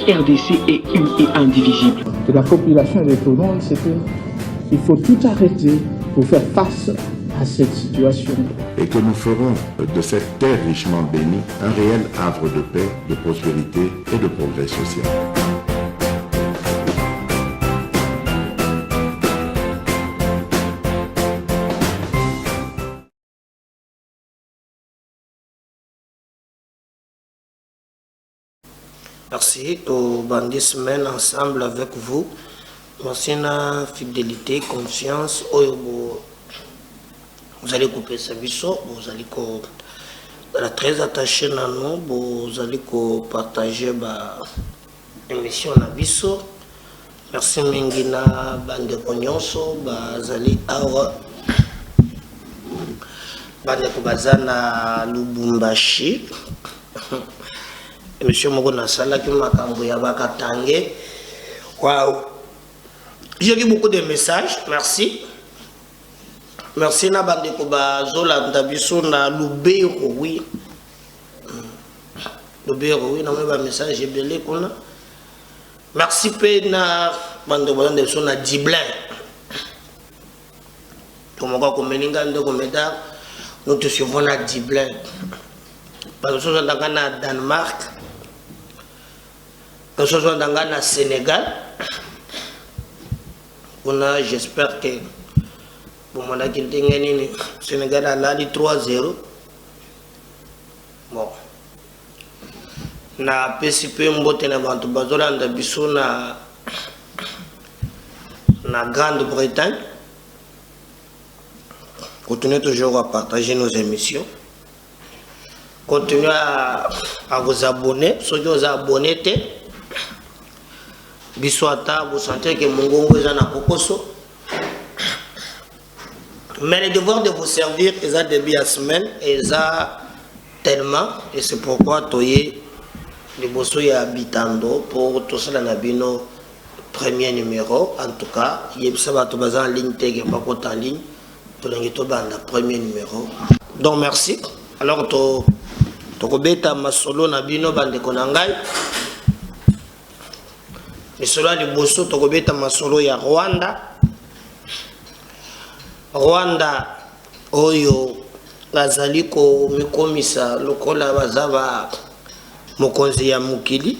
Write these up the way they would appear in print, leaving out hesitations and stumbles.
RDC est une et indivisible. De la population et de tout le monde, c'est qu'il faut tout arrêter pour faire face à cette situation. Et que nous ferons de cette terre richement bénie un réel havre de paix, de prospérité et de progrès social. Merci aux bandits semaines ensemble avec vous. Merci la fidélité, confiance. Vous allez couper sa biseau, vous allez être très attaché à nous, vous allez partager l'émission à biseau. Merci Mingina Bande Konyonso, Bazali Awa, Bande Kubazana Lubumbashi. Monsieur Mogona Salaki Makambo Yabaka Tangue. Waouh! J'ai lu beaucoup de messages, merci. Merci na bande koba zola ndabiso na Lubero, oui. Lubero, oui, na mwa message belé kona. Merci pe na bande koba ndabiso na Diblin. Komoko komelinga ndeko meda, nous te suivons à Diblin. Parce que nous sommes dans Danemark. Nous sommes dans le Sénégal. J'espère que le Sénégal a là 3-0. Bon. Na PCP mbote na bantu bazolanda biso na Grande-Bretagne. Continuez toujours à partager nos émissions. Continuez à vous abonner. Ceux qui vous abonnez, Biswata, vous sentez que Mungongo est en Kokoso. Mais le devoir de vous servir, ils ont début à semaine, ils ont tellement, et c'est pourquoi Toye, les Bosso y habitando pour tout ça dans le premier numéro. En tout cas, il y a ça en ligne, pas en ligne, pour le premier numéro. Donc merci. Alors, Tokobeta masolo na bino bande konangai. Misolo ya liboso tokobeta masolo ya Rwanda. Rwanda oyo bazali ko mikomisa lokola bazaba mokonzi ya mukili.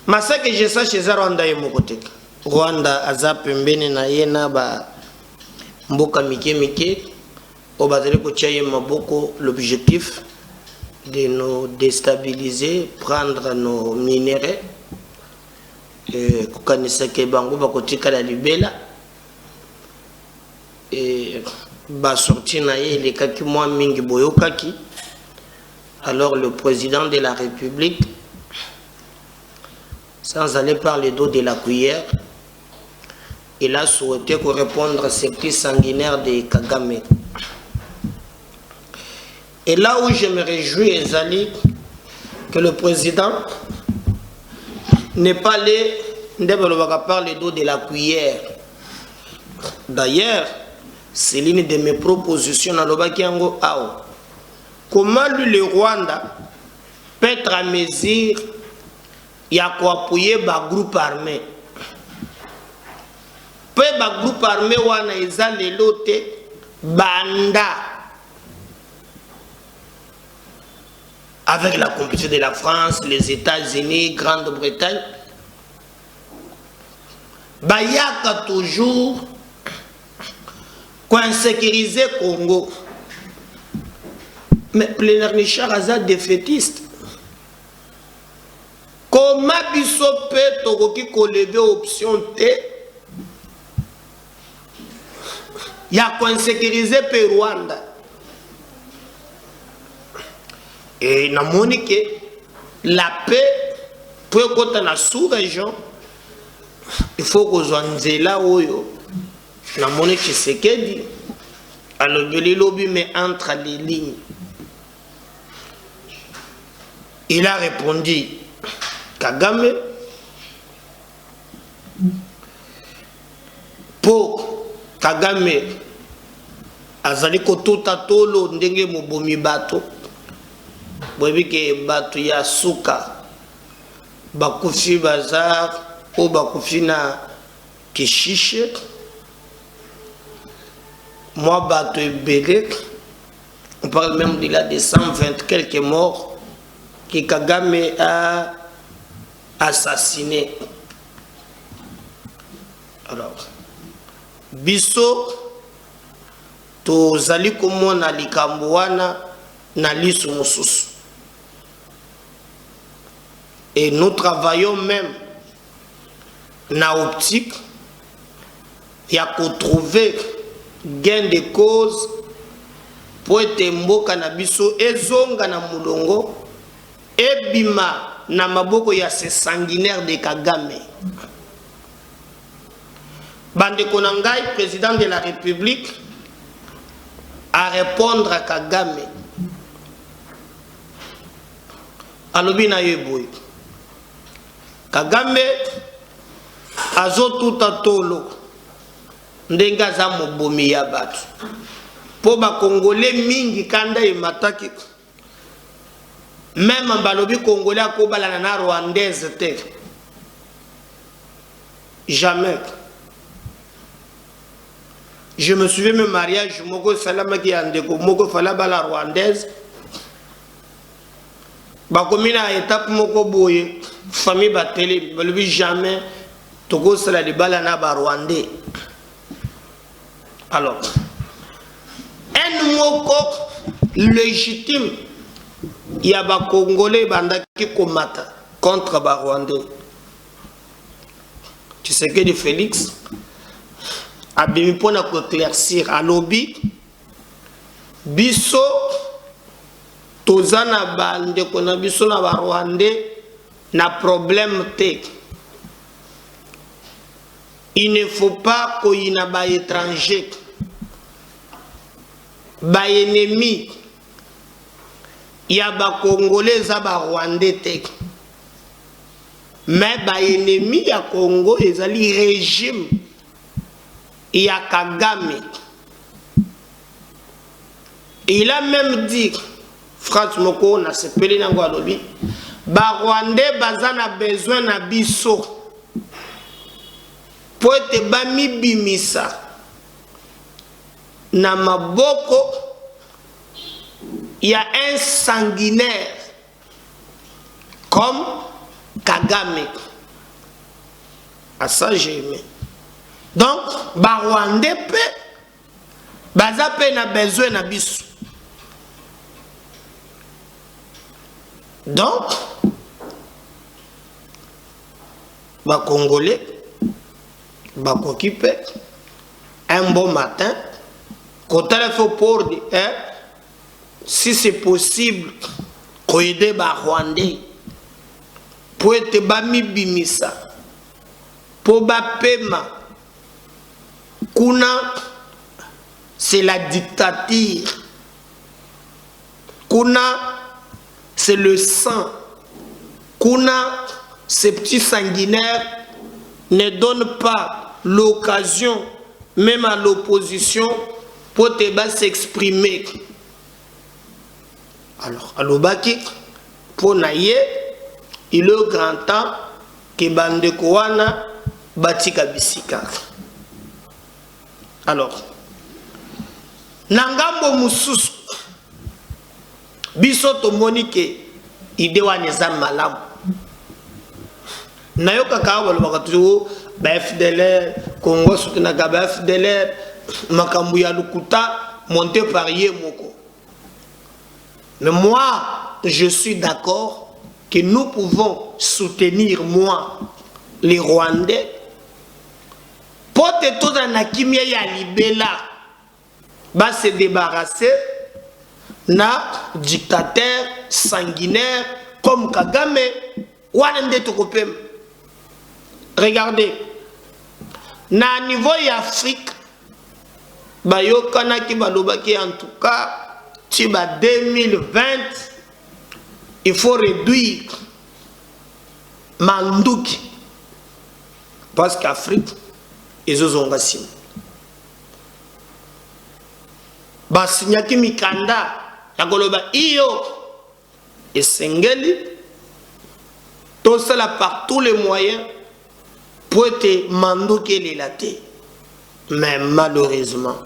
Masake je sache za Rwanda ye mokoteka. Rwanda aza pembeni na yena ba mboka mike. L'objectif de nous déstabiliser, prendre nos minéraux, et alors le président de la République, sans aller par le dos de la cuillère, il a souhaité répondre à ces petits sanguinaires de Kagame. Et là où je me réjouis, Ezali, que le président n'est pas allé par le dos de la cuillère. D'ailleurs, c'est l'une de mes propositions dans le Bakiango Ao. Comment lui, le Rwanda, peut être à mesure, il y a quoi appuyer le groupe armé. Peut le groupe armé ou le lote banda. Avec la compétition de la France, les États-Unis, Grande-Bretagne, Bayaka toujours insécuriser Congo. Mais Plénaire Nichar a défaitiste. Comment biso peut tokoki ko lever option T? Il y a quoi insécuriser Rwanda. Et na monique la paix pour être dans la sous-région, il faut que nous là oyo na monique c'est que dit alors le lobby mais entre les lignes. Il a répondu Kagame pour Kagame azali ko tota tolo ndenge mobomi bato. Bobi ke batu ya suka bakufi bazar ou bakufi na kishishe moi bato ebele on parle même de là de 120 quelques morts que Kagame a assassiné. Alors biso tozali komona likambo wana na lisu mosusu. Et nous travaillons même na optique ya trouver gain de cause pour être mboka na biso ezonga na mulongo ebima na maboko ya ces sanguinaires de Kagame. Bande Konangai, président de la République, à répondre à Kagame. Alobi na yeboy. Kagame azo tout atolo ndenga za mobomi ya batu po ba congolais mingi kanda e mataki même balobi congolais akobala na rwandaise te jamais. Je me souviens mon mariage moko salama ki andeko moko fala bala rwandaise bakomina étape moko boye famille batele balobi jamais toko sala de bala na ba rwandais. Alors un moko légitime il y a ba congolais bandaki komata contre ba rwandais. Tu sais que de Félix a bien pour éclaircir à lobby biso tozana bande kona biso na ba rwandais na problème te. Il ne faut pas qu'il y ait des étrangers, des ennemis. Il y a des Congolais, des Rwandais. Mais des ennemis du Congo, ils ont le régime. Il y a Kagame. Il a même dit, Frantz Moko, on a se pelé dans Guadeloupe, les Rwandais ont besoin de biso. Po ete bami bimisa na maboko il y a un sanguinaire comme Kagame. À ça j'ai aimé. Donc ba Rwandais pe baza pe na besoin na biso. Donc ba Congolais Bakokipe, un bon matin, quand il faut pour dire, si c'est possible, qu'on aide les Rwandais, pour être bami bimisa, pour bapema, kuna, c'est la dictature, kuna, c'est le sang, kuna, ces petits sanguinaires ne donnent pas l'occasion, même à l'opposition, pour te s'exprimer. Alors, à l'Obaki, pour naïe, il est grand temps que Bandekouana batika bisika. Alors, Nangambo Moussus, Bisoto Monique, Idewaneza Malam. Nayoka kawa bakatu ba FDLR Congo soutenaka ba FDLR makambu ya lukuta monté par Yemoko. Mais moi je suis d'accord que nous pouvons soutenir moi les Rwandais pour te tout dans la kimia ya libela ba se débarrasser na dictateur sanguinaire comme Kagame wanende tokopem. Regardez, na niveau d'Afrique, bayokana ki balobaki en tout cas, tiba 2020, il faut réduire Manduki. Parce qu'Afrique, ils ont gagné. Basinyaki mikanda, ya koloba iyo, esengeli, tout cela par tous les moyens pour être mandoké les latés. Mais malheureusement,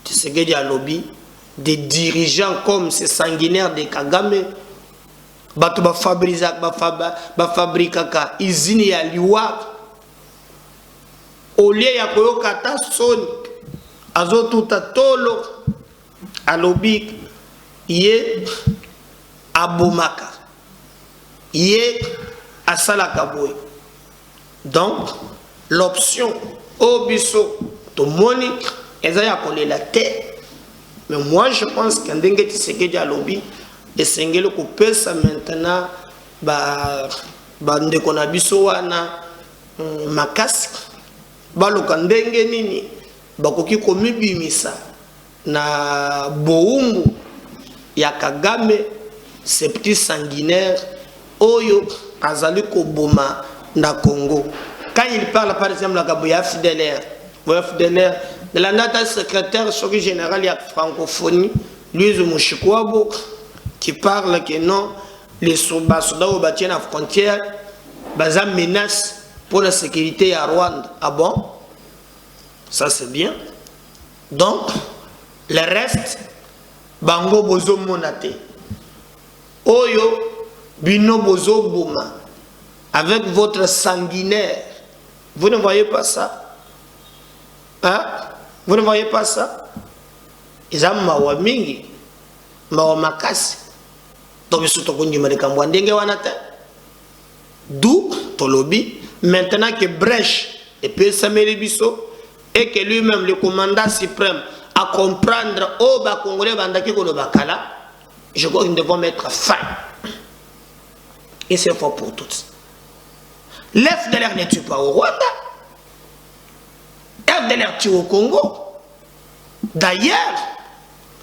tu sais qu'il y a lobby, des dirigeants comme ces sanguinaires de Kagame, bato ba fabrika usine ya liwa, au lieu ya koyoka ta soni, azo tuta tolo, a lobby, ye abomaka, ye asalaka boy. Donc, l'option au biso, to monique, eza ya koler la terre. Mais moi, je pense qu'en dengue tiseke dia lobby, et sengele couper ça maintenant, ndeko na biso wana makasi, baluka ndenge nini, bakoki komibimisa na boumbu ya Kagame, ces petits sanguinaires, oyo azali koboma na Congo. Quand il parle par exemple de Gaboya Fidelaire, de la nata secrétaire général de la francophonie, Louise Mouchikwabo, qui parle que non, les soldats au bâti à la frontière, baza menace pour la sécurité à Rwanda. Ah bon? Ça c'est bien. Donc, le reste, bango bozo monate. Oyo, bino bozo boma. Avec votre sanguinaire. Vous ne voyez pas ça? Hein? Vous ne voyez pas ça? Ils ont mawa mingi, mawa makasi. Donc, ils sont au Congo de Kambouandenge wanata. D'où Tolobi, maintenant que Brèche et puis Samuel Bisso, et que lui-même, le commandant suprême, à comprendre au bas congolais bandaki ko le bakala, je crois qu'ils devront mettre fin. Et c'est fort pour tous. L'FDLR ne tue pas au Rwanda. L'FDLR tue au Congo. D'ailleurs,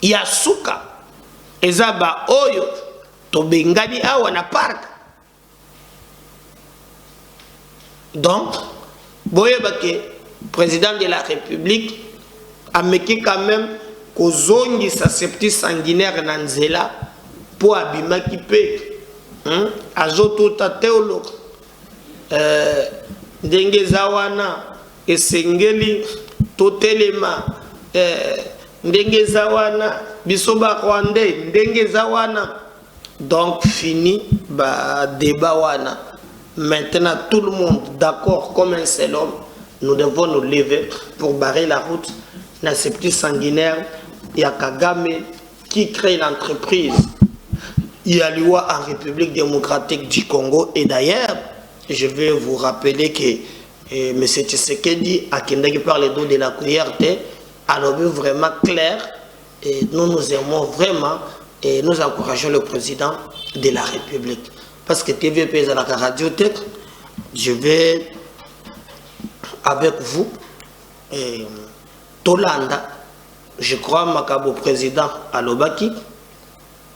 il y a Souka. Et Zaba Oyo, Tobengani Awana Park. Donc, Boyebake, président de la République, a mené quand même qu'aux zones sa septie sanguinaire Nanzela pour abîmer qui peut. Azoto Tateolo. Ndenge zawana esengeli totelema ndenge zawana bisoba Rwandais ndenge zawana. Donc fini ba débat wana. Maintenant tout le monde d'accord comme un seul homme, nous devons nous lever pour barrer la route dans ces petits sanguinaires. Il y a Kagame qui crée l'entreprise Yaliwa en République démocratique du Congo. Et d'ailleurs, je vais vous rappeler que M. Tshisekedi a qui par le dos de la cuillère a vu vraiment clair. Et nous aimons vraiment et nous encourageons le président de la République. Parce que TVP est à la radiothèque, je vais avec vous, Tolanda, je crois, Makabo président Alobaki,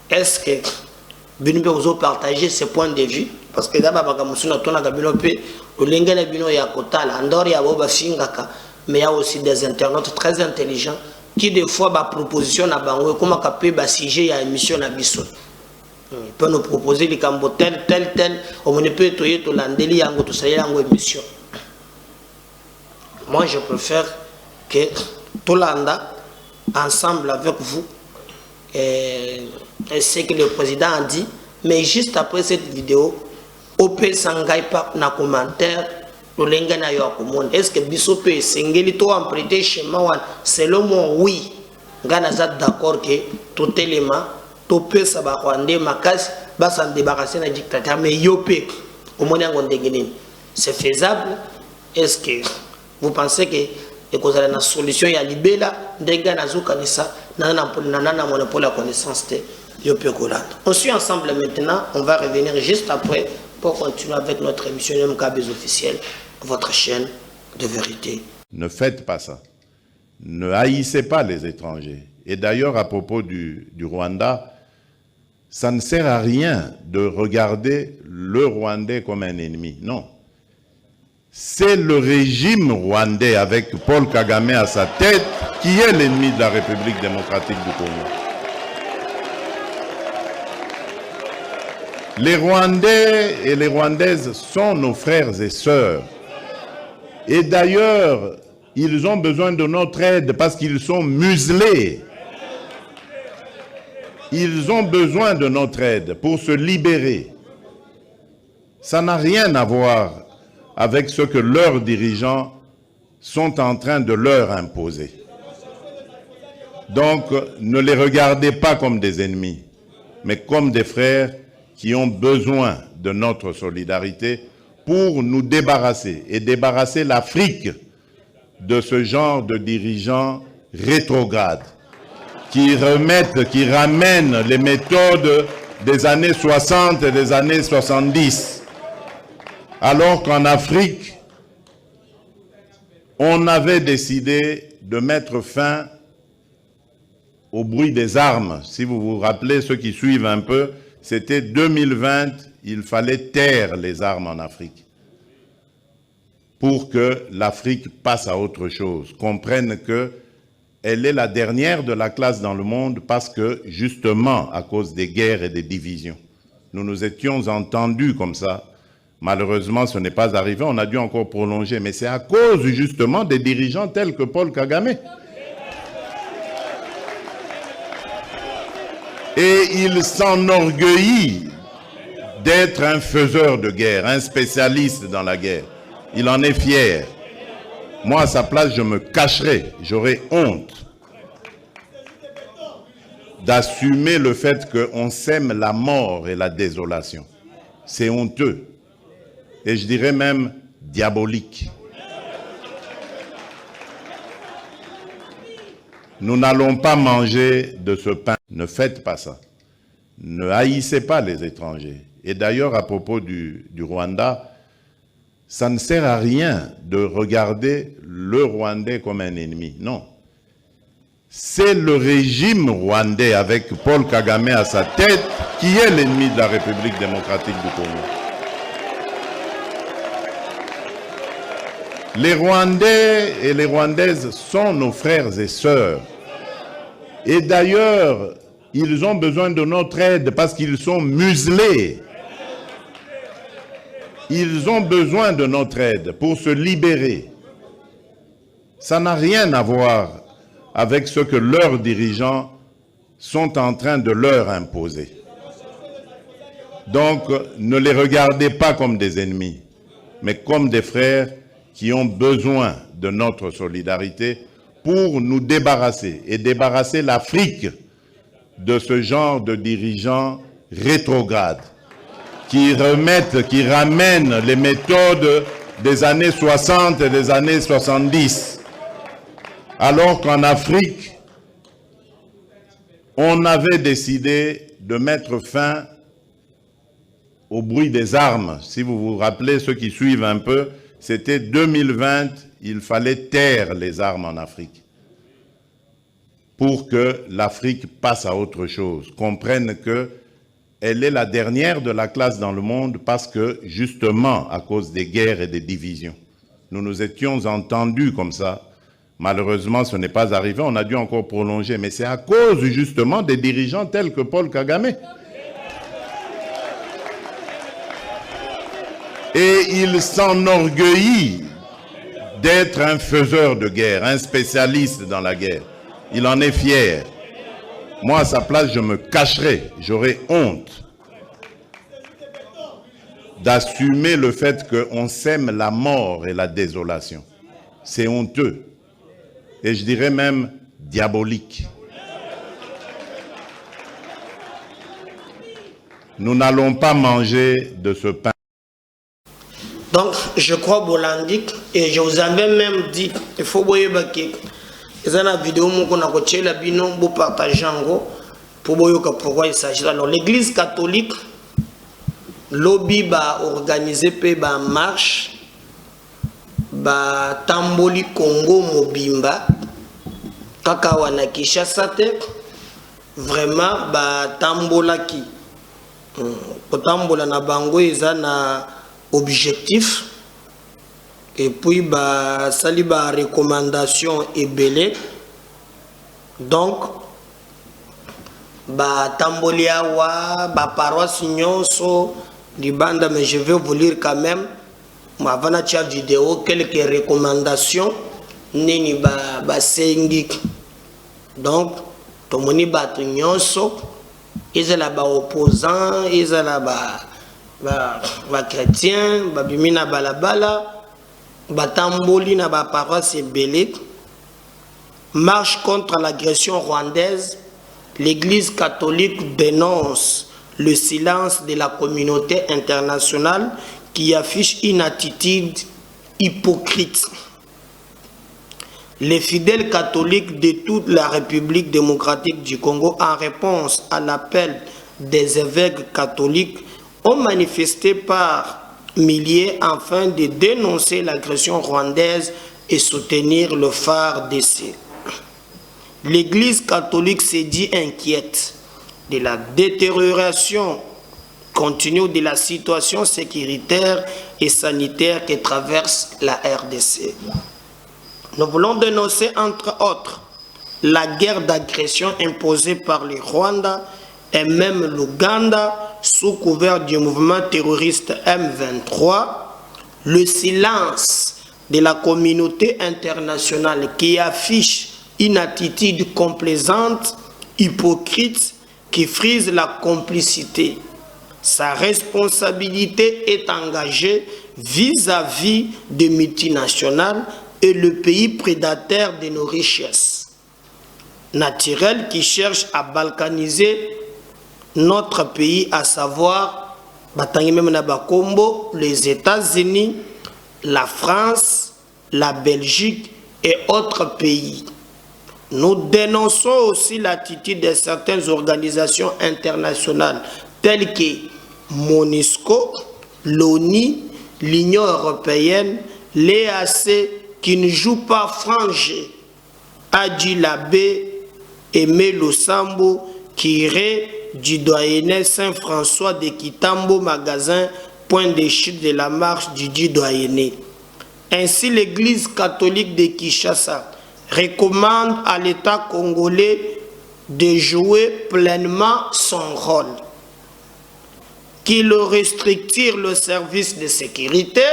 est-ce que vous avez partagé ce point de vue? Parce que d'abord, mais il y a aussi des internautes très intelligents qui des fois propositionnent à Bango comme un sujet à émission à Bisson. Il peut nous proposer les cambos tel, on ne peut tout l'andeli yango tout ça yango émission. Moi je préfère que tout l'anda ensemble avec vous et ce que le président a dit, mais juste après cette vidéo, au peut s'engager pas dans commentaire le lenga na yo akomona. Est-ce que biso peut sengeli to en prêter chez moi? Selon moi oui. Ngana za d'accord que tout élément topé ça ba Rwandais makasi ba s'en débarrasser na dictateur mais yopé au monde c'est faisable? Est-ce que vous pensez que vous avez une solution ya libela ndenge na zukanisa na monopole la connaissance de yopé Kolanda? On suit ensemble maintenant, on va revenir juste après pour continuer avec notre émission MKBz officielle, votre chaîne de vérité. Ne faites pas ça. Ne haïssez pas les étrangers. Et d'ailleurs, à propos du Rwanda, ça ne sert à rien de regarder le Rwandais comme un ennemi. Non. C'est le régime rwandais avec Paul Kagame à sa tête qui est l'ennemi de la République démocratique du Congo. Les Rwandais et les Rwandaises sont nos frères et sœurs. Et d'ailleurs, ils ont besoin de notre aide parce qu'ils sont muselés. Ils ont besoin de notre aide pour se libérer. Ça n'a rien à voir avec ce que leurs dirigeants sont en train de leur imposer. Donc, ne les regardez pas comme des ennemis, mais comme des frères qui ont besoin de notre solidarité pour nous débarrasser et débarrasser l'Afrique de ce genre de dirigeants rétrogrades qui ramènent les méthodes des années 60 et des années 70. Alors qu'en Afrique, on avait décidé de mettre fin au bruit des armes. Si vous vous rappelez, ceux qui suivent un peu, c'était 2020, il fallait taire les armes en Afrique pour que l'Afrique passe à autre chose, comprenne qu'elle est la dernière de la classe dans le monde parce que, justement, à cause des guerres et des divisions, nous nous étions entendus comme ça. Malheureusement, ce n'est pas arrivé, on a dû encore prolonger, mais c'est à cause, justement, des dirigeants tels que Paul Kagame. Et il s'enorgueillit d'être un faiseur de guerre, un spécialiste dans la guerre. Il en est fier. Moi, à sa place, je me cacherais, j'aurais honte d'assumer le fait qu'on sème la mort et la désolation. C'est honteux. Et je dirais même diabolique. Nous n'allons pas manger de ce pain. Ne faites pas ça. Ne haïssez pas les étrangers. Et d'ailleurs, à propos du Rwanda, ça ne sert à rien de regarder le Rwandais comme un ennemi. Non. C'est le régime rwandais avec Paul Kagame à sa tête qui est l'ennemi de la République démocratique du Congo. Les Rwandais et les Rwandaises sont nos frères et sœurs. Et d'ailleurs, ils ont besoin de notre aide parce qu'ils sont muselés. Ils ont besoin de notre aide pour se libérer. Ça n'a rien à voir avec ce que leurs dirigeants sont en train de leur imposer. Donc, ne les regardez pas comme des ennemis, mais comme des frères qui ont besoin de notre solidarité pour nous débarrasser et débarrasser l'Afrique de ce genre de dirigeants rétrogrades qui ramènent les méthodes des années 60 et des années 70. Alors qu'en Afrique, on avait décidé de mettre fin au bruit des armes. Si vous vous rappelez, ceux qui suivent un peu, c'était 2020, il fallait taire les armes en Afrique pour que l'Afrique passe à autre chose, comprenne qu'elle est la dernière de la classe dans le monde parce que, justement, à cause des guerres et des divisions, nous nous étions entendus comme ça. Malheureusement, ce n'est pas arrivé, on a dû encore prolonger, mais c'est à cause, justement, des dirigeants tels que Paul Kagame. Et il s'enorgueillit d'être un faiseur de guerre, un spécialiste dans la guerre. Il en est fier. Moi, à sa place, je me cacherais, j'aurais honte d'assumer le fait qu'on sème la mort et la désolation. C'est honteux. Et je dirais même diabolique. Nous n'allons pas manger de ce pain. Donc, je crois Bolandik, et je vous avais même dit, il faut que vous avez une vidéo vous partagez pour voir pourquoi il s'agit. Alors, l'église catholique, lobby va organiser une marche, va tamboli Congo Mobimba, kakawana Kinshasa te, vraiment va tambolaki. Tambola na bango eza na objectif et puis bah sali ba recommandation et belé. Donc ba tamboli awa ba paroisse nyonso libanda, mais je vais vous lire quand même avant la vidéo quelques recommandations nini ba sengi. Donc tomoni ba nyonso ezala ba opposants, ezala ba chrétiens, ba bimina balabala, ba tamboli na ba paroisse belé. Marche contre l'agression rwandaise. L'Église catholique dénonce le silence de la communauté internationale qui affiche une attitude hypocrite. Les fidèles catholiques de toute la République démocratique du Congo, en réponse à l'appel des évêques catholiques, ont manifesté par milliers afin de dénoncer l'agression rwandaise et soutenir le FARDC. L'Église catholique s'est dit inquiète de la détérioration continue de la situation sécuritaire et sanitaire que traverse la RDC. Nous voulons dénoncer entre autres la guerre d'agression imposée par le Rwanda et même l'Ouganda sous couvert du mouvement terroriste M23, le silence de la communauté internationale qui affiche une attitude complaisante, hypocrite, qui frise la complicité. Sa responsabilité est engagée vis-à-vis des multinationales et le pays prédateur de nos richesses naturelles qui cherchent à balkaniser notre pays, à savoir les États-Unis, la France, la Belgique et autres pays. Nous dénonçons aussi l'attitude de certaines organisations internationales telles que MONUSCO, l'ONU, l'Union européenne, l'EAC qui ne jouent pas frangé, Adi Labé, Aimé Losambo, qui irait du doyenné Saint-François de Kitambo magasin, point de chute de la marche du dit doyenné. Ainsi, l'Église catholique de Kinshasa recommande à l'État congolais de jouer pleinement son rôle, qu'il restricte le service de sécurité,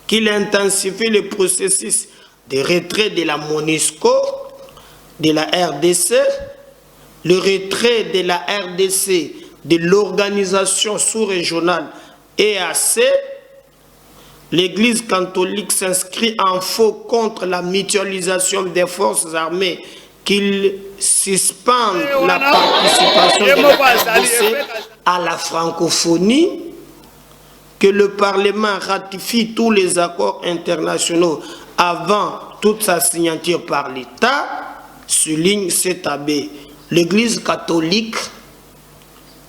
qu'il intensifie le processus de retrait de la MONUSCO, de la RDC, le retrait de la RDC de l'organisation sous-régionale EAC. L'Église catholique s'inscrit en faux contre la mutualisation des forces armées, qu'il suspende la participation de la RDC à la francophonie, que le Parlement ratifie tous les accords internationaux avant toute sa signature par l'État, souligne cet abbé. L'Église catholique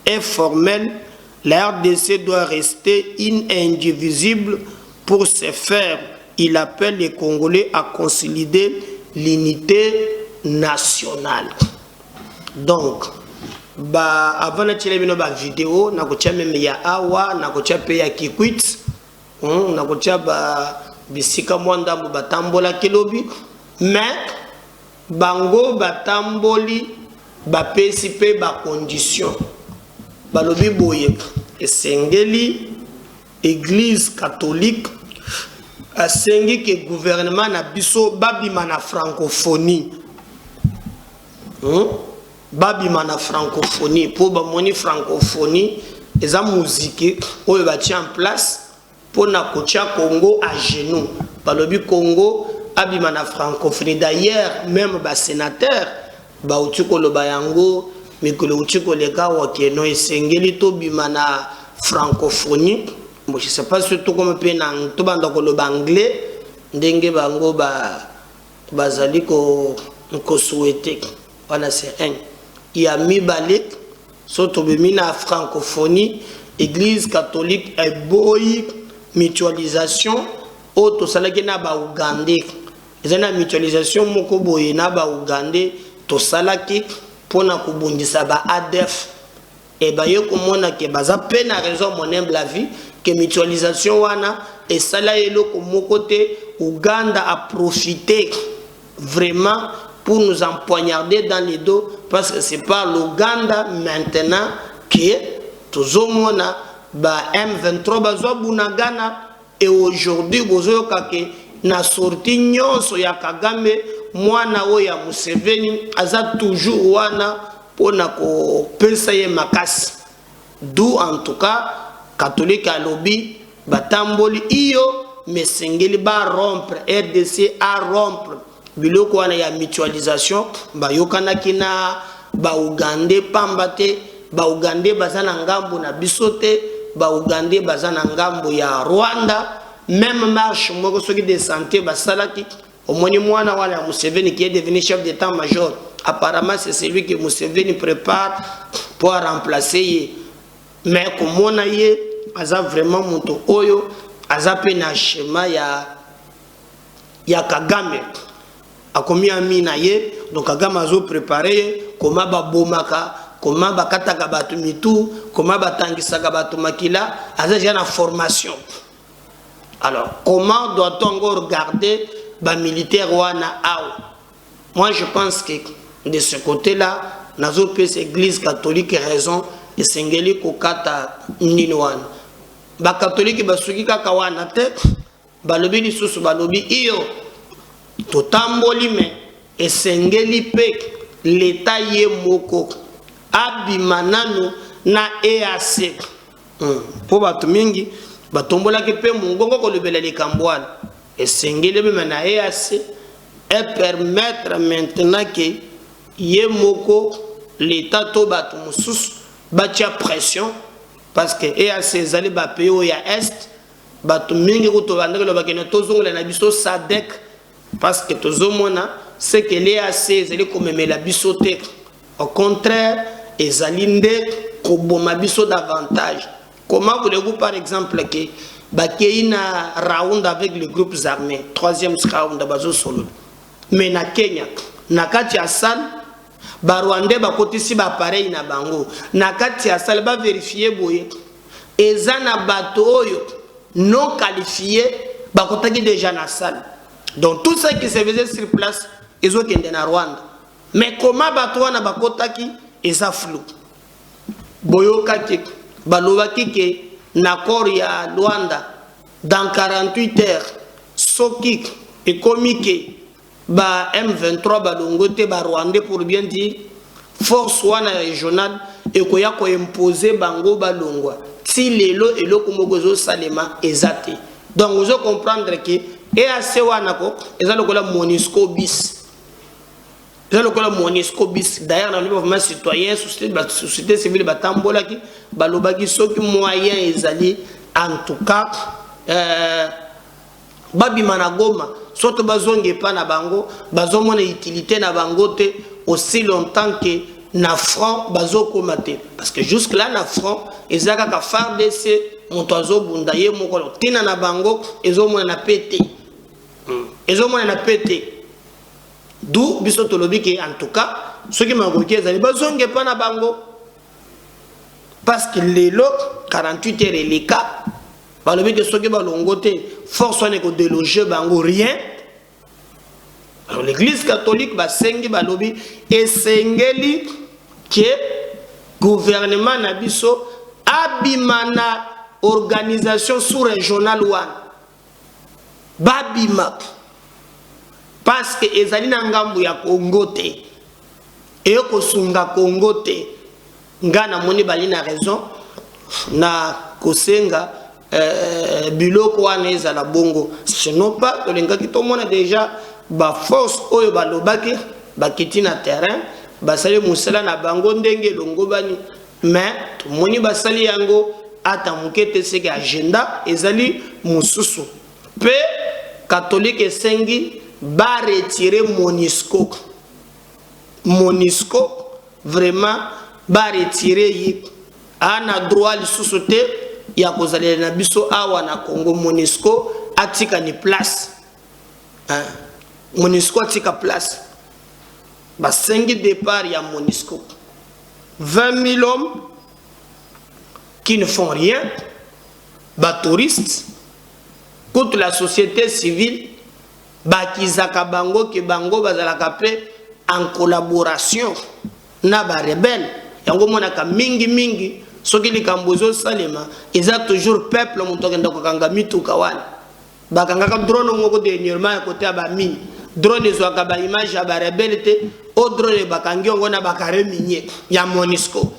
est formelle, la RDC doit rester indivisible. Pour ce faire, il appelle les Congolais à consolider l'unité nationale. Donc, avant de tirer une vidéo, na kocha même ya awa, na kocha pe ya kikwit, na kocha bisika mwanda batambola kelobi, mais bango batamboli bapesi pe ba condition. Balobi boye esengeli Église catholique asengi que gouvernement na biso babima na francophonie. Babima na francophonie pour bamoni francophonie eza musique oyo bati en place pour na kocha Congo à genoux. Balobi Congo abima na francophonie. D'ailleurs même ba sénateur ba utiko lo bayango mikolo utiko leka wakeno esengeli to bima na francophonie. Bon, je ne sais pas surtout comme pe na to banda ko lo anglais ndenge bango bazali ko souhaiter. Voilà, c'est un. Il y a mis balé, surtout la francophonie, Église catholique et boy mutualisation, auto salaki na ba Ougandais. Ils ont une mutualisation moko boy na ba Ougandais, to salaki pona kubundisa ba ADF. Et ba yo komona ke baza pe na raison mon humble avis que mutualisation wana et sala yelo ko moko te Ouganda a profité vraiment pour nous empoignarder dans les dos, parce que c'est pas l'Ouganda maintenant qui est toujours mona ba M23 bazwa bunagana. Et aujourd'hui bozo kake na sorti nyonso ya Kagame mwana oya Museveni aza toujours wana pona ko pesa ye makasi. D'où en tout cas catholique à lobby batamboli iyo mesengeli ba rompre RDC a rompre biloko wana ya mutualisation ba yokana kina ba Ugandais pambate ba Ugandais bazana ngambo na bisote ba Ugandais bazana ngambo ya Rwanda. Même marche moko soki de santé basalaki omoni mwana wana Museveni qui est devenu chef d'état-major. Apparemment c'est celui que Museveni prépare pour remplacer. Mais comme on a eu, aza vraiment monto oyo, aza pe na schéma ya Kagame. A combien ami na ye, donc Kagame azo préparé comment ba bomaka, comment ba kataka batu mitu, comment ba tangisaka batu makila, aza déjà na formation. Alors comment doit-on encore regarder ba militaire wana ao? Moi je pense que de ce côté-là, nazo pe église catholique raison. Esengeli kokata ninoan ba catholique basuki kaka wana te balobi lisusu balobi iyo totamboli me esengeli pe l'état ye moko abimanano na EAC po batu mingi batombola ke pe mungongo ko lebela likambwana esengeli be na EAC et permettre maintenant que ye moko l'état to batu mususu batia pression parce que EAC ezali ba pays ya est batu mingi ko to bandaka lo bakene tozongola na biso SADC parce que tozomona c'est que l'EAC ezali komemela biso te au contraire ezali nde ko boma biso davantage. Comment voulez-vous par exemple que bakei na round avec les groupes armés, troisième round bazo solo mais na Kenya na kati ya salle ba Rwandais ba kotisi ba pareil na bango na kati ya salle ba vérifier boye eza na bato oyo non qualifiés ba kotaki déjà na salle. Donc tout ce qui se faisait sur place ezo kende na Rwanda. Mais comment bato wana ba kotaki eza flou. Boyoka ke balobaki ke na corps ya Rwanda dans 48 heures soki et comique ba M23 balongote ba Rwandais pour bien dire force wana régionale et koya ko imposer bango balongwa si lelo eloko mogozo salema ezate. Donc vous allez comprendre que EAC wana ko ezalo kola MONUSCO bis. Ezalo kola MONUSCO bis. D'ailleurs dans le mouvement citoyen société civile batambola ki balobaki soki moyen ezali en tout cas babi managoma soto bazonge pa na bango bazomona utilité na bango te aussi longtemps que na front bazoko mate parce que jusque là na front ezaka ka FARDC montozo bundaye mokolo tina na bango ezomona na pété ezomona na pété d'où biso tolobi que en tout cas ceux qui magoki ezali bazonge pa na bango parce que lelo 48 heures les cas balobi que ceux qui balongote force on est ko déloger bango rien. Alors l'église catholique basengi balobi esengeli que gouvernement na biso abimana organisation sous-régionale wan babima parce que ezali na ngambu ya Congo te et ko sunga Congo te ngana moni bali na raison na kosenga biloko wana ezala bongo sinon pas tolengaki tomona déjà ba force oyo balobaki bakiti na terrain basali musala na bango ndenge longo bani mais tomoni basali yango ata mukete seki agenda ezali mususu pe catholique esengi ba retirer MONUSCO vraiment ba retirer yi ana droit lisusu te ya kozalela na biso awa na Congo. MONUSCO atika ni place MONUSCO atika place ba 5 départ ya MONUSCO 20 000 hommes qui ne font rien, ba touristes contre la société civile ba kizaka bango ke bango bazalaka pe en collaboration na ba rebelle yango monaka mingi soki likambo salema eza toujours peuple moto kenda ko kanga mituka wana bakangaka drone ngoko dernièrement côté ya ba mine drone ezwaka ba image ya ba rebelle te o drone bakangi ngo na bakare minier ya Monisco.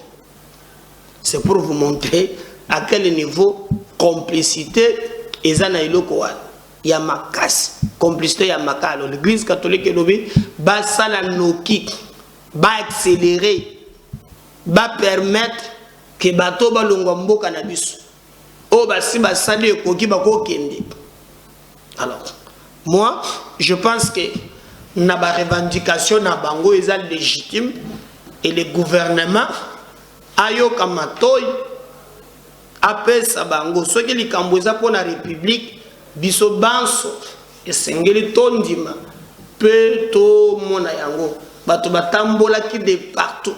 C'est pour vous montrer à quel niveau complicité ezana iloko wana ya makasi complicité ya makalo. L'église catholique elobi ba sala noki ba accélérer ba permettre que bato ba longwa mboka na biso o basi ba sali ekoki bako kende. Alors moi je pense que na ba revendication na bango eza légitime et le gouvernement ayo kamatoy apesa bango soki likambo eza pour la république biso banso esengeli tondima pe to mona yango bato batambola ki de partout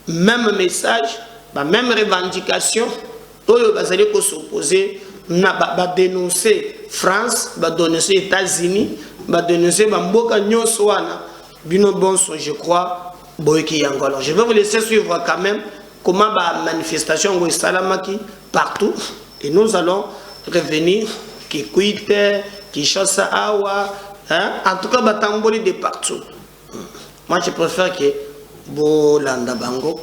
même message ba même revendication oyo bazali ko s'opposer na ba dénoncer France ba dénoncer États-Unis ba dénoncer ba mboka nyonso wana bino bonso je crois boyeki yango. Alors je vais vous laisser suivre quand même comment la manifestation est salamaki partout et nous allons revenir qui quitte qui chasse awa en tout cas batamboli de partout. Moi je préfère que Bolanda Bango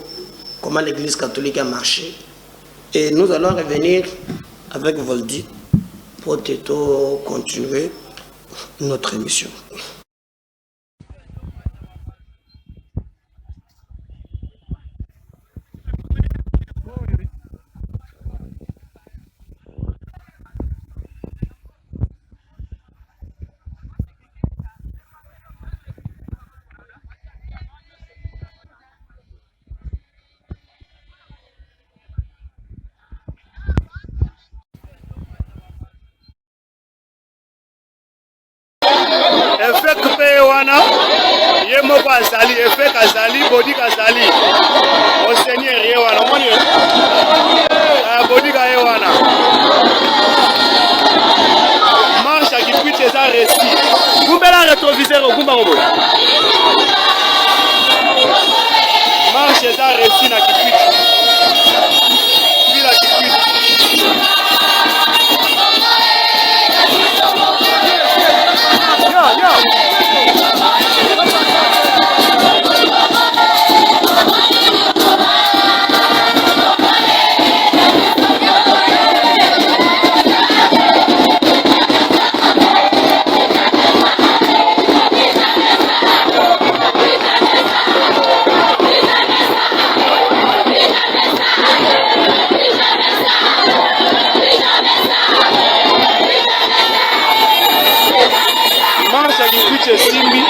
comment l'église catholique a marché et nous allons revenir avec Voldy pour continuer notre émission. Effet coupé wana yemo bazali effet kazali body kazali au seigneur ye wana moni body ka ye wana marche qui twitch eza récit kumbela rétroviseur kumba ngobo marche eza récit na qui twitch bila qui twitch Simbi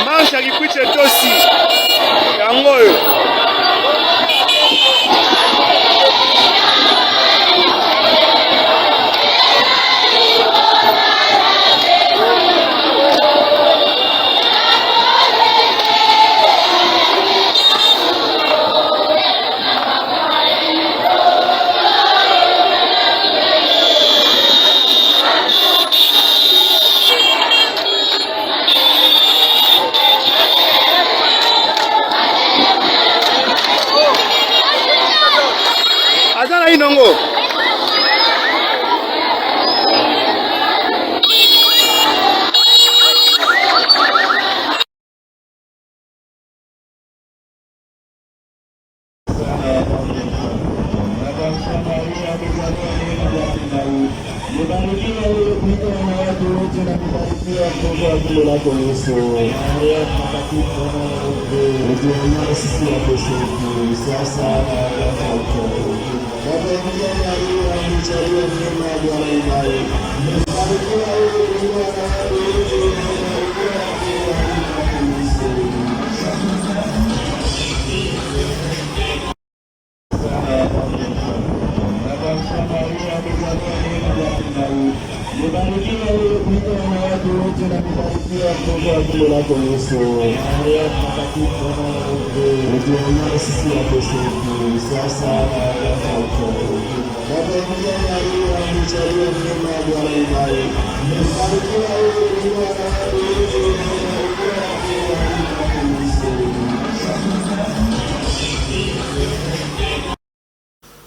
marche akikwiche tosi yango oyo azala inongo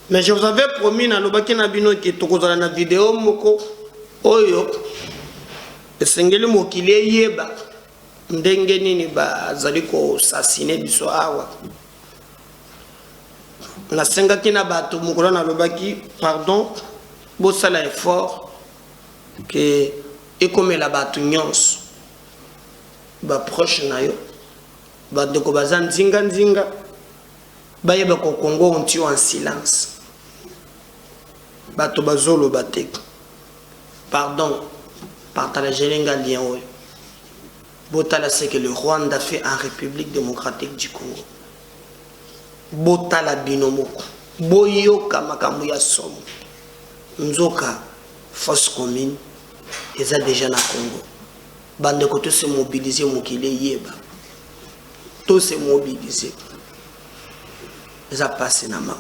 Mais je vous avais promis dans le Nabino qui est dans la vidéo moko oyo esengeli mokili yeba ndenge nini bazali ko assassiner biso awa na senga kina bato mokolo na lobaki pardon bosala effort que ekomela bato nyonso ba proche na yo ba ndeko baza nzinga nzinga bayeba ko Congo on tue en silence bato bazolo batek pardon partager un lien oyo botala ce que le Rwanda fait en République démocratique du Congo botala binomoko boyoka makambo ya somo nzoka force commune eza déjà na Congo bande ko to se mobiliser mokile yeba to se mobiliser eza passé na ma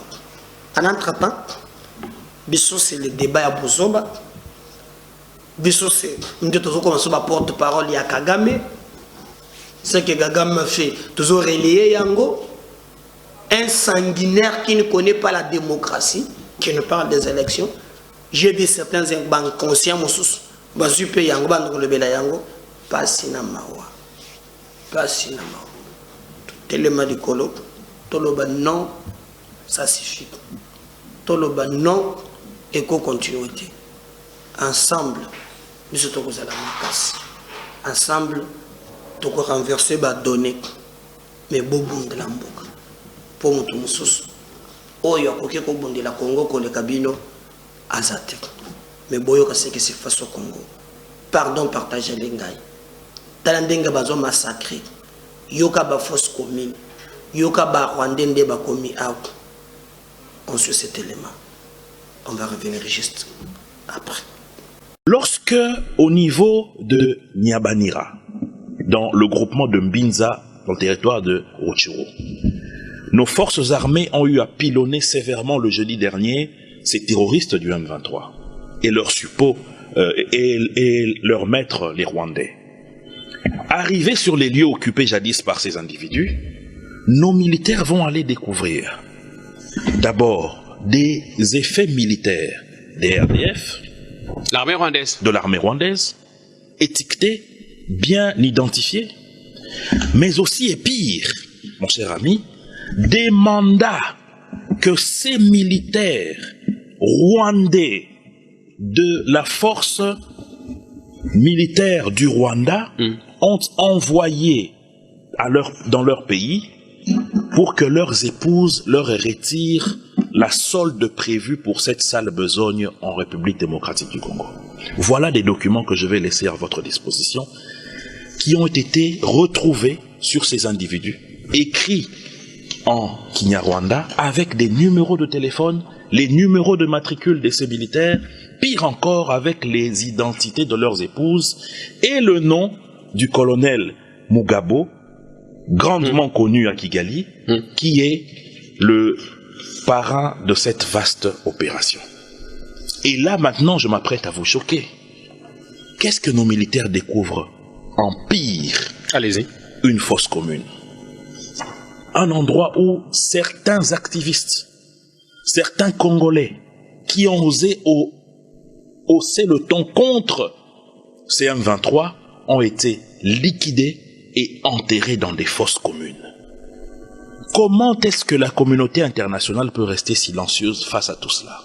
en entre-temps biso c'est le débat ya Bozoba biso c'est nous devons commencer par porte-parole ya Kagame ce que Kagame fait toujours relier yango un sanguinaire qui ne connaît pas la démocratie qui ne parle des élections. J'ai vu certains banques conscients ba super yango ba ndoko lebela yango pasi na mawa tellement de colo toloba non ça suffit toloba non éco continuité ensemble nous sommes tous à la masse ensemble tout renverser ba donner mais bobo de la mboka pour mutu mususu oyo akoki ko bondela Congo ko le kabino azate mais boyo ce qui se passe au Congo pardon partager les ngai talandenga bazo massacré yoka ba fausse commune yoka ba Rwandais nde ba komi out on suit cet élément on va revenir juste après. Lorsque, au niveau de Nyabanira, dans le groupement de Mbinza, dans le territoire de Rutshuru, nos forces armées ont eu à pilonner sévèrement le jeudi dernier ces terroristes du M23 et leurs suppôts et leurs maîtres, les Rwandais. Arrivés sur les lieux occupés jadis par ces individus, nos militaires vont aller découvrir d'abord des effets militaires des RDF, de l'armée rwandaise, étiquetés, bien identifiés, mais aussi et pire, mon cher ami, des mandats que ces militaires rwandais de la force militaire du Rwanda ont envoyés dans leur pays pour que leurs épouses leur retirent la solde prévue pour cette sale besogne en République démocratique du Congo. Voilà des documents que je vais laisser à votre disposition qui ont été retrouvés sur ces individus, écrits en Kinyarwanda avec des numéros de téléphone, les numéros de matricule de ces militaires, pire encore avec les identités de leurs épouses et le nom du colonel Mugabo, grandement connu à Kigali, qui est le parrain de cette vaste opération. Et là, maintenant, je m'apprête à vous choquer. Qu'est-ce que nos militaires découvrent en pire? Allez-y. Une fosse commune. Un endroit où certains activistes, certains Congolais, qui ont osé hausser le ton contre ces M23, ont été liquidés et enterrés dans des fosses communes. Comment est-ce que la communauté internationale peut rester silencieuse face à tout cela?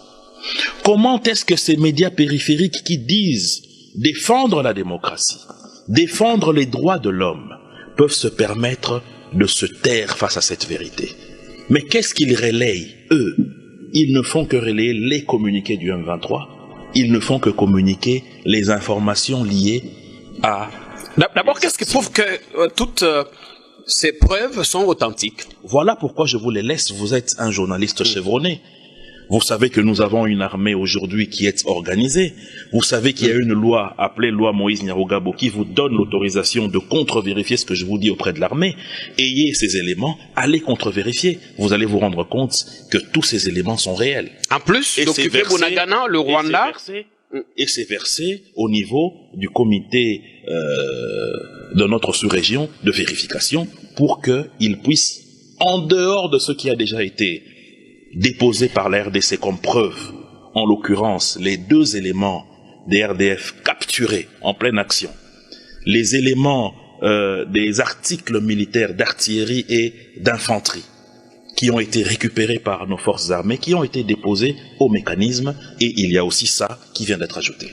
Comment est-ce que ces médias périphériques qui disent défendre la démocratie, défendre les droits de l'homme, peuvent se permettre de se taire face à cette vérité? Mais qu'est-ce qu'ils relayent, eux? Ils ne font que relayer les communiqués du M23, ils ne font que communiquer les informations liées à... D'abord, qu'est-ce qui prouve que toutes ces preuves sont authentiques? Voilà pourquoi je vous les laisse, vous êtes un journaliste chevronné. Vous savez que nous avons une armée aujourd'hui qui est organisée. Vous savez qu'il y a une loi appelée loi Moïse Nyarugabo qui vous donne l'autorisation de contre-vérifier ce que je vous dis auprès de l'armée. Ayez ces éléments, allez contre-vérifier. Vous allez vous rendre compte que tous ces éléments sont réels. En plus, d'occuper Bunagana, le Rwanda... Et c'est versé au niveau du comité de notre sous-région de vérification pour qu'il puisse, en dehors de ce qui a déjà été déposé par la RDC comme preuve, en l'occurrence les 2 éléments des RDF capturés en pleine action, les éléments des articles militaires d'artillerie et d'infanterie qui ont été récupérés par nos forces armées, qui ont été déposés au mécanisme, et il y a aussi ça qui vient d'être ajouté.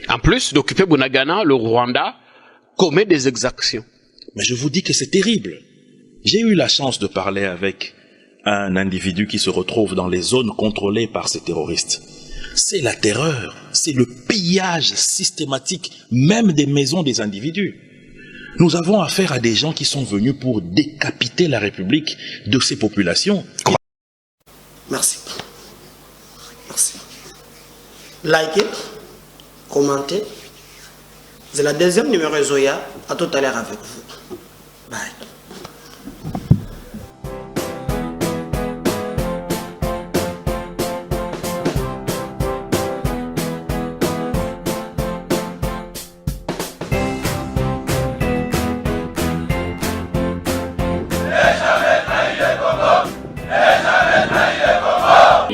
En plus d'occuper Bunagana, le Rwanda commet des exactions. Mais je vous dis que c'est terrible. J'ai eu la chance de parler avec un individu qui se retrouve dans les zones contrôlées par ces terroristes. C'est la terreur, c'est le pillage systématique, même des maisons des individus. Nous avons affaire à des gens qui sont venus pour décapiter la République de ces populations. Merci. Merci. Likez, commentez. C'est la deuxième numéro Zoya. À tout à l'heure avec vous. Bye.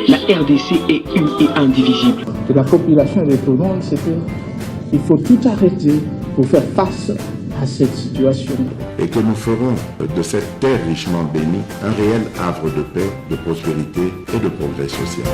La RDC est une et indivisible. De la population et de tout le monde, c'était il faut tout arrêter pour faire face à cette situation. Et que nous ferons de cette terre richement bénie un réel havre de paix, de prospérité et de progrès social.